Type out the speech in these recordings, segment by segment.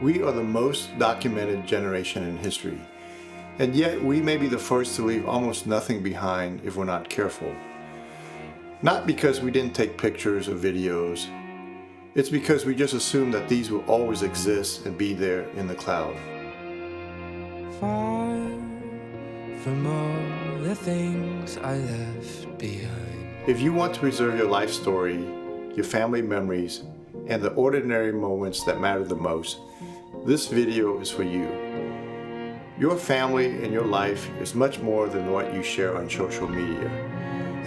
We are the most documented generation in history, and yet we may be the first to leave almost nothing behind if we're not careful. Not because we didn't take pictures or videos, it's because we just assume that these will always exist and be there in the cloud. Far from all the things I left behind. If you want to preserve your life story, your family memories, and the ordinary moments that matter the most, this video is for you. Your family and your life is much more than what you share on social media.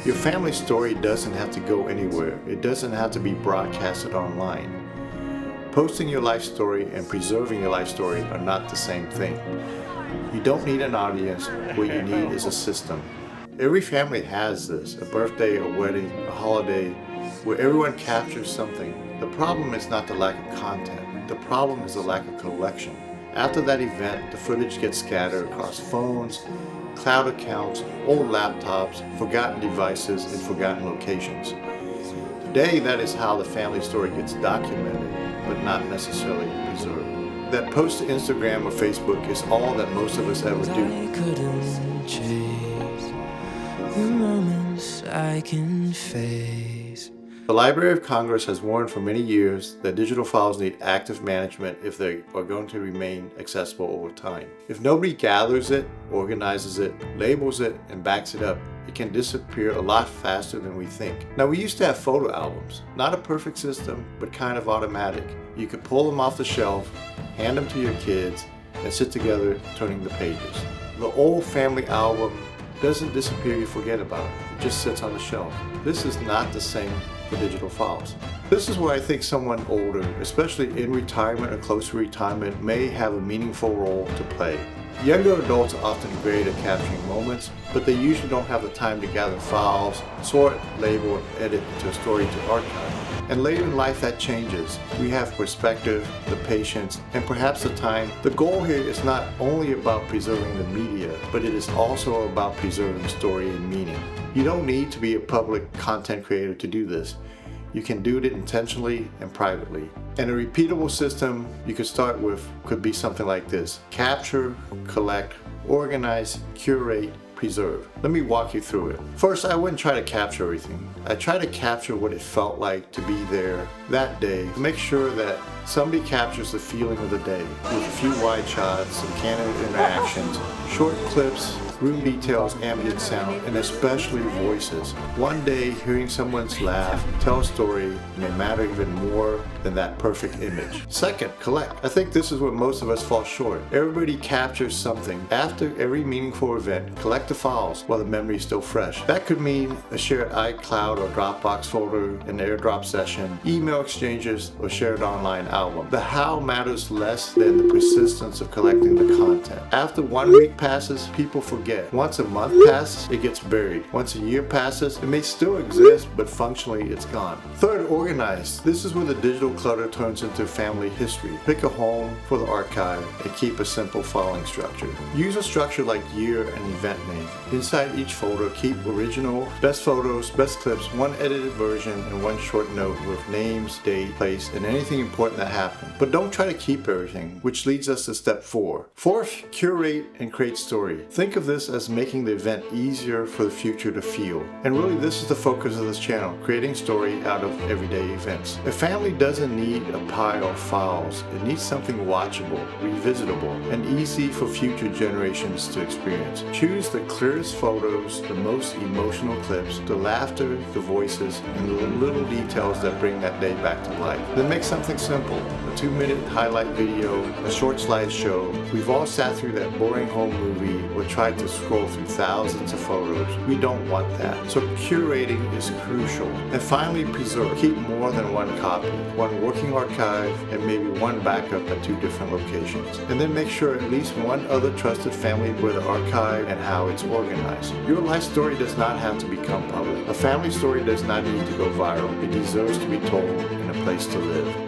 Your family story doesn't have to go anywhere. It doesn't have to be broadcasted online. Posting your life story and preserving your life story are not the same thing. You don't need an audience. What you need is a system. Every family has this, a birthday, a wedding, a holiday, where everyone captures something. The problem is not the lack of content. The problem is the lack of collection. After that event, the footage gets scattered across phones, cloud accounts, old laptops, forgotten devices, and forgotten locations. Today, that is how the family story gets documented, but not necessarily preserved. That post to Instagram or Facebook is all that most of us ever do. I couldn't chase the moments I can face. The Library of Congress has warned for many years that digital files need active management if they are going to remain accessible over time. If nobody gathers it, organizes it, labels it, and backs it up, it can disappear a lot faster than we think. Now, we used to have photo albums. Not a perfect system, but kind of automatic. You could pull them off the shelf, hand them to your kids, and sit together turning the pages. The old family album doesn't disappear, you forget about it. It just sits on the shelf. This is not the same for digital files. This is where I think someone older, especially in retirement or close to retirement, may have a meaningful role to play. Younger adults are often great at capturing moments, but they usually don't have the time to gather files, sort, label, and edit into a story to archive. And later in life that changes. We have perspective, the patience, and perhaps the time. The goal here is not only about preserving the media, but it is also about preserving story and meaning. You don't need to be a public content creator to do this. You can do it intentionally and privately. And a repeatable system you could start with could be something like this: capture, collect, organize, curate, preserve. Let me walk you through it. First, I wouldn't try to capture everything. I try to capture what it felt like to be there that day. Make sure that somebody captures the feeling of the day with a few wide shots, some candid interactions, short clips, room details, ambient sound, and especially voices. One day, hearing someone's laugh, tell a story, may matter even more than that perfect image. Second, collect. I think this is where most of us fall short. Everybody captures something. After every meaningful event, collect the files while the memory is still fresh. That could mean a shared iCloud or Dropbox folder, an AirDrop session, email exchanges, or shared online album. The how matters less than the persistence of collecting the content. After 1 week passes, people forget. Once a month passes, it gets buried. Once a year passes, it may still exist, but functionally it's gone. Third, organize. This is where the digital clutter turns into family history. Pick a home for the archive and keep a simple filing structure. Use a structure like year and event name. Inside each folder, keep original, best photos, best clips, one edited version, and one short note with names, date, place, and anything important that happened. But don't try to keep everything, which leads us to step 4. Fourth, curate and create story. Think of this as making the event easier for the future to feel. And really, this is the focus of this channel, creating story out of everyday events. A family doesn't need a pile of files. It needs something watchable, revisitable, and easy for future generations to experience. Choose the clearest photos, the most emotional clips, the laughter, the voices, and the little details that bring that day back to life. Then make something simple, a 2-minute highlight video, a short slideshow. We've all sat through that boring home movie or tried to scroll through thousands of photos. We don't want that. So curating is crucial. And finally, preserve. Keep more than one copy, one working archive, and maybe one backup at 2 different locations. And then make sure at least one other trusted family where the archive and how it's organized. Your life story does not have to become public. A family story does not need to go viral. It deserves to be told in a place to live.